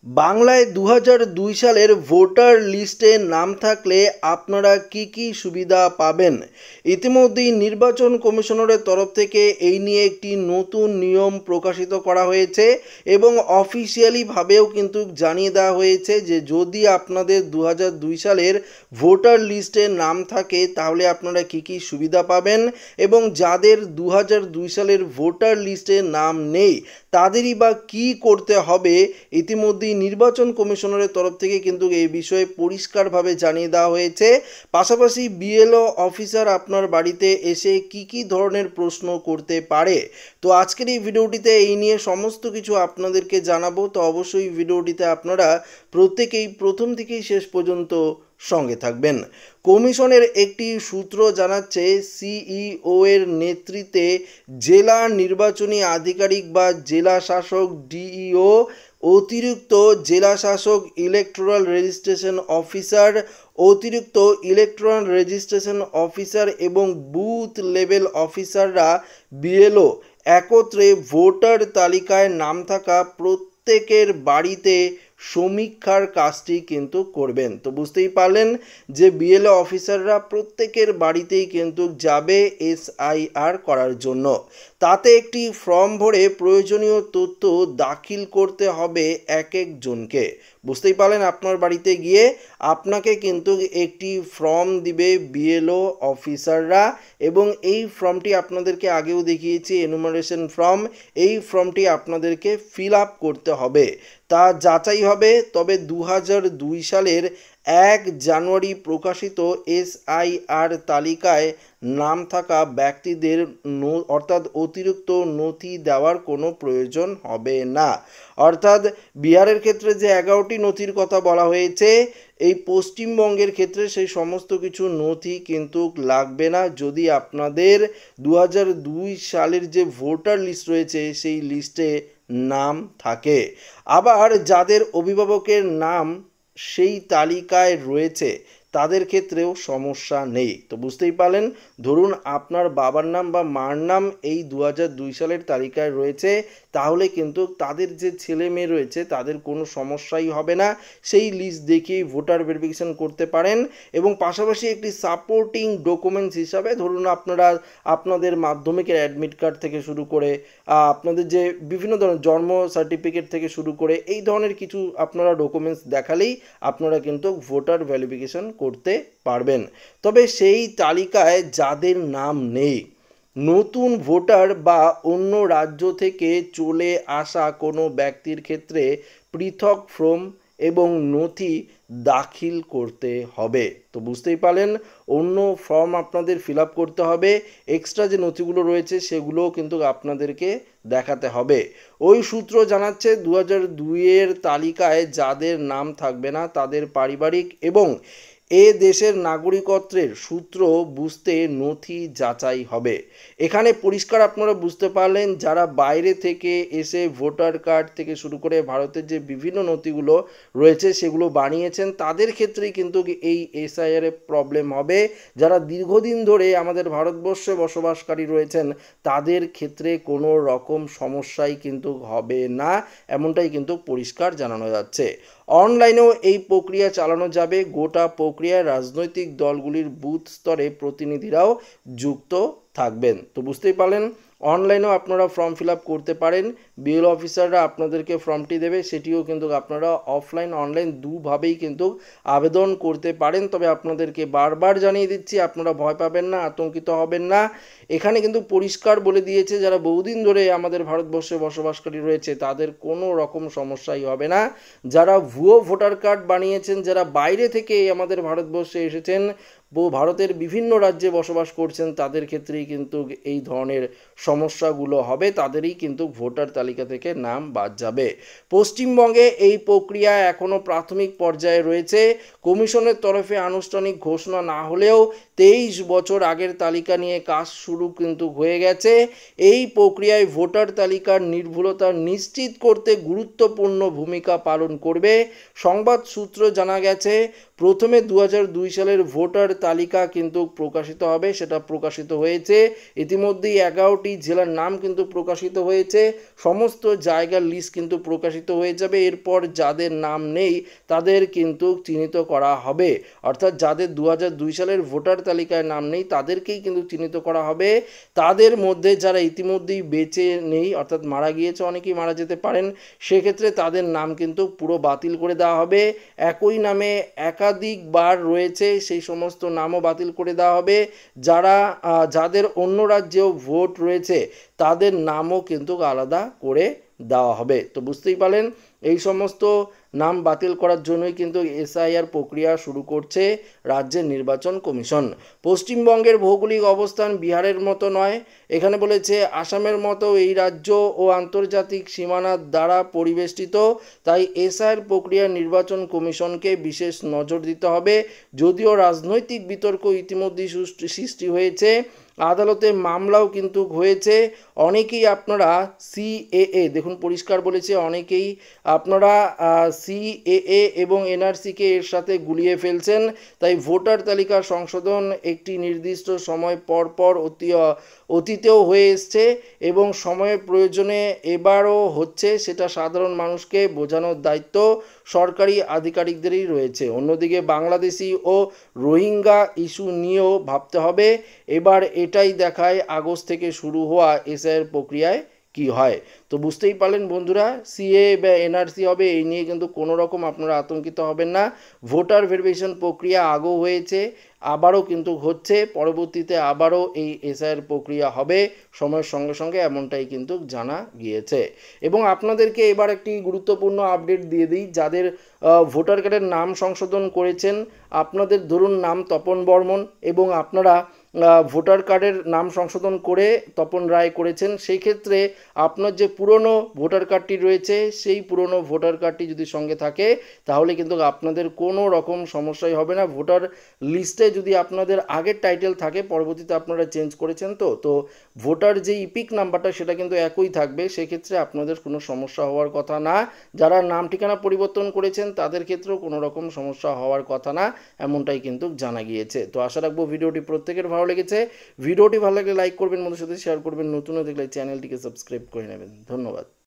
বাংলায় ২০০২ সালের ভোটার লিস্টে নাম থাকলে আপনারা কি কি সুবিধা পাবেন? ইতিমধ্যেই নির্বাচন কমিশনারের তরফ থেকে এই নিয়ে একটি নতুন নিয়ম প্রকাশিত করা হয়েছে এবং অফিসিয়ালিভাবেও কিন্তু জানিয়ে দেওয়া হয়েছে যে যদি আপনাদের ২০০২ সালের ভোটার লিস্টে নাম থাকে তাহলে আপনারা কি কি সুবিধা পাবেন এবং যাদের ২০০২ সালের ভোটার লিস্টে নাম নেই তাদেরই বা কী করতে হবে। ইতিমধ্যেই নির্বাচন কমিশনারের তরফ থেকে কিন্তু এই বিষয়ে পরিষ্কারভাবে জানিয়ে দেওয়া হয়েছে। পাশাপাশি বিএলও অফিসার আপনার বাড়িতে এসে কি কি ধরনের প্রশ্ন করতে পারে। তো আজকের এই ভিডিওটিতে এই নিয়ে সমস্ত কিছু আপনাদেরকে জানাবো। তো অবশ্যই ভিডিওটিতে আপনারা প্রত্যেকেই প্রথম থেকেই শেষ পর্যন্ত সঙ্গে থাকবেন। কমিশনের একটি সূত্র জানাচ্ছে সিইও এর নেতৃত্বে জেলা নির্বাচনী আধিকারিক বা জেলা শাসক ডিইও, অতিরিক্ত জেলা শাসক ইলেকটোরাল রেজিস্ট্রেশন অফিসার, অতিরিক্ত ইলেকট্রাল রেজিস্ট্রেশন অফিসার এবং বুথ লেভেল অফিসাররা বিএলও একত্রে ভোটার তালিকায় নাম থাকা প্রত্যেকের বাড়িতে সমীক্ষার কাজটি কিন্তু করবেন। তো বুঝতেই পারলেন যে বিএলও অফিসাররা প্রত্যেকের বাড়িতেই কিন্তু যাবে এসআইআর করার জন্য। তাতে একটি ফর্ম ভরে প্রয়োজনীয় তথ্য দাখিল করতে হবে এক একজনকে। বুঝতেই পারলেন আপনার বাড়িতে গিয়ে আপনাকে কিন্তু একটি ফর্ম দিবে বিএলও অফিসাররা এবং এই ফর্মটি আপনাদেরকে আগেও দেখিয়েছি, এনুমারেশন ফর্ম। এই ফর্মটি আপনাদেরকে ফিল আপ করতে হবে, তা যাচাই হবে। তবে ২০০২ সালের ১ জানুয়ারি প্রকাশিত এসআইআর তালিকায় নাম থাকা ব্যক্তিদের অর্থাৎ অতিরিক্ত নথি দেওয়ার কোনো প্রয়োজন হবে না। অর্থাৎ বিহারের ক্ষেত্রে যে ১১টি নথির কথা বলা হয়েছে, এই পশ্চিমবঙ্গের ক্ষেত্রে সেই সমস্ত কিছু নথি কিন্তু লাগবে না যদি আপনাদের ২০০২ সালের যে ভোটার লিস্ট রয়েছে সেই লিস্টে নাম থাকে। আবার যাদের অভিভাবকের নাম সেই তালিকায় রয়েছে তাদের ক্ষেত্রেও সমস্যা নেই। তো বুঝতেই পারলেন, ধরুন আপনার বাবার নাম বা মার নাম এই ২০০২ সালের তালিকায় রয়েছে, তাহলে কিন্তু তাদের যে ছেলে মেয়ে রয়েছে তাদের কোনো সমস্যাই হবে না। সেই লিস্ট দেখেই ভোটার ভেরিফিকেশন করতে পারেন এবং পাশাপাশি একটি সাপোর্টিং ডকুমেন্টস হিসাবে ধরুন আপনারা আপনাদের মাধ্যমিকের অ্যাডমিট কার্ড থেকে শুরু করে আপনাদের যে বিভিন্ন ধরনের জন্ম সার্টিফিকেট থেকে শুরু করে এই ধরনের কিছু আপনারা ডকুমেন্টস দেখালেই আপনারা কিন্তু ভোটার ভেরিফিকেশন করতে পারবেন। তবে সেই তালিকায় যাদের নাম নেই, নতুন ভোটার বা অন্য রাজ্য থেকে চলে আসা কোনো ব্যক্তির ক্ষেত্রে পৃথক ফর্ম এবং নথি দাখিল করতে হবে। তো বুঝতেই পারলেন, অন্য ফর্ম আপনাদের ফিল আপ করতে হবে, এক্সট্রা যে নথিগুলো রয়েছে সেগুলোও কিন্তু আপনাদেরকে দেখাতে হবে। ওই সূত্র জানাচ্ছে ২০০২ তালিকায় যাদের নাম থাকবে না তাদের পারিবারিক এবং এ দেশের নাগরিকত্বের সূত্র বুঝতে নথি যাচাই হবে। এখানে পরিষ্কার আপনারা বুঝতে পারলেন যারা বাইরে থেকে এসে ভোটার কার্ড থেকে শুরু করে ভারতের যে বিভিন্ন নথিগুলো রয়েছে সেগুলো বানিয়েছেন তাদের ক্ষেত্রেই কিন্তু এই এসআইআর প্রবলেম হবে। যারা দীর্ঘদিন ধরে আমাদের ভারতবর্ষে বসবাসকারী রয়েছেন তাদের ক্ষেত্রে কোনো রকম সমস্যাই কিন্তু হবে না, এমনটাই কিন্তু পরিষ্কার জানানো যাচ্ছে। অনলাইনেও এই প্রক্রিয়া চালানো যাবে। গোটা প্রক্রিয়ায় রাজনৈতিক দলগুলির বুথ স্তরে প্রতিনিধিরাও যুক্ত থাকবেন। তো বুঝতেই পারলেন, অনলাইনেও আপনারা ফর্ম ফিল আপ করতে পারেন। বিএলও অফিসাররা আপনাদেরকে ফর্মটি দেবে, সেটিও কিন্তু আপনারা অফলাইন অনলাইন দুভাবেই কিন্তু আবেদন করতে পারেন। তবে আপনাদেরকে বারবার জানিয়ে দিচ্ছি আপনারা ভয় পাবেন না, আতঙ্কিত হবেন না। এখানে কিন্তু পরিষ্কার বলে দিয়েছে যারা বহুদিন ধরে আমাদের ভারতবর্ষে বসবাসকারী রয়েছে তাদের কোনো রকম সমস্যাই হবে না। যারা ভুয়ো ভোটার কার্ড বানিয়েছেন, যারা বাইরে থেকে আমাদের ভারতবর্ষে এসেছেন, ভারতের বিভিন্ন রাজ্যে বসবাস করছেন তাদের ক্ষেত্রেই কিন্তু এই ধরনের সমস্যাগুলো হবে, তাদেরই কিন্তু ভোটার তালিকা থেকে নাম বাদ যাবে। পশ্চিমবঙ্গে এই প্রক্রিয়া এখনও প্রাথমিক পর্যায়ে রয়েছে। কমিশনের তরফে আনুষ্ঠানিক ঘোষণা না হলেও 23 বছর আগের তালিকা নিয়ে কাজ শুরু কিন্তু হয়ে গেছে। এই প্রক্রিয়ায় ভোটার তালিকার নির্ভুলতা নিশ্চিত করতে গুরুত্বপূর্ণ ভূমিকা পালন করবে। সংবাদ সূত্র জানা গেছে প্রথমে 2002 সালের ভোটার তালিকা কিন্তু প্রকাশিত হবে, সেটা প্রকাশিত হয়েছে। ইতিমধ্যেই 11টি জেলার নাম কিন্তু প্রকাশিত হয়েছে, সমস্ত জায়গার লিস্ট কিন্তু প্রকাশিত হয়ে যাবে। এরপর যাদের নাম নেই তাদের কিন্তু চিহ্নিত করা হবে, অর্থাৎ যাদের 2002 সালের ভোটার তালিকায় নাম নেই তাদেরকেই কিন্তু চিহ্নিত করা হবে। তাদের মধ্যে যারা ইতিমধ্যেই বেঁচে নেই অর্থাৎ মারা গিয়েছে, অনেকেই মারা যেতে পারেন, সেক্ষেত্রে তাদের নাম কিন্তু পুরো বাতিল করে দেওয়া হবে। একই নামে একাধিকবার রয়েছে সেই সমস্ত নামও বাতিল করে দেওয়া হবে। যাদের অন্য রাজ্যেও ভোট রয়েছে তাদের নামও কিন্তু আলাদা করে দেওয়া হবে। তো বুঝতেই পারলেন এই সমস্ত নাম বাতিল করার জন্যই কিন্তু এসআইআর প্রক্রিয়া শুরু করছে রাজ্যের নির্বাচন কমিশন। পশ্চিমবঙ্গের ভৌগোলিক অবস্থান বিহারের মতো নয়, এখানে বলেছে আসামের মতো এই রাজ্য ও আন্তর্জাতিক সীমানার দ্বারা পরিবেষ্টিত, তাই এসআইআর প্রক্রিয়া নির্বাচন কমিশনকে বিশেষ নজর দিতে হবে। যদিও রাজনৈতিক বিতর্ক ইতিমধ্যেই সৃষ্টি হয়েছে, আদালতে মামলাও কিন্তু হয়েছে। অনেকেই আপনারা সিএএ দেখুন পরিষ্কার বলেছে, অনেকেই আপনারা সিএএ এবং এনআরসিকে এর সাথে গুলিয়ে ফেলছেন। তাই ভোটার তালিকা সংশোধন একটি নির্দিষ্ট সময় পর পর অতীতেও হয়ে এসছে এবং সময়ের প্রয়োজনে এবারও হচ্ছে, সেটা সাধারণ মানুষকে বোঝানোর দায়িত্ব সরকারি আধিকারিকদেরই রয়েছে। অন্যদিকে বাংলাদেশি ও রোহিঙ্গা ইস্যু নিয়েও ভাবতে হবে। এবার এটাই দেখায় আগস্ট থেকে শুরু হওয়া এসআইআর প্রক্রিয়ায় কি হয়। তো বুঝতেই পারলেন বন্ধুরা, সিএ বা এনআরসি হবে এই নিয়ে কিন্তু কোনো রকম আপনারা আতঙ্কিত হবেন না। ভোটার ভেরিফিকেশন প্রক্রিয়া আগেও হয়েছে, আবারও কিন্তু হচ্ছে, পরবর্তীতে আবারও এই এসআইআর প্রক্রিয়া হবে সময়ের সঙ্গে সঙ্গে, এমনটাই কিন্তু জানা গিয়েছে। এবং আপনাদেরকে এবার একটি গুরুত্বপূর্ণ আপডেট দিয়ে দিই, যাদের ভোটার কার্ডের নাম সংশোধন করেছেন, আপনাদের ধরুন নাম তপন বর্মন এবং আপনারা ভোটার কার্ডের নাম সংশোধন করে তপন রায় করেছেন, সেই ক্ষেত্রে আপনার যে পুরনো ভোটার কার্ডটি রয়েছে সেই পুরনো ভোটার কার্ডটি যদি সঙ্গে থাকে তাহলে কিন্তু আপনাদের কোনো রকম সমস্যাই হবে না। ভোটার লিস্টে যদি আপনাদের আগের টাইটেল থাকে, পরবর্তীতে আপনারা চেঞ্জ করেছেন তো ভোটার যে ইপিক নাম্বারটা সেটা কিন্তু একই থাকবে, সেক্ষেত্রে আপনাদের কোনো সমস্যা হওয়ার কথা না। যারা নাম ঠিকানা পরিবর্তন করেছেন তাদের ক্ষেত্রেও কোনো রকম সমস্যা হওয়ার কথা না, এমনটাই কিন্তু জানা গিয়েছে। তো আশা রাখবো ভিডিওটি প্রত্যেকের ভালো লেগেছে। ভিডিওটি ভালো লাগলে লাইক করবেন, বন্ধুদের সাথে শেয়ার করবেন, নতুন দেখলে চ্যানেলটিকে সাবস্ক্রাইব করে নেবেন। ধন্যবাদ।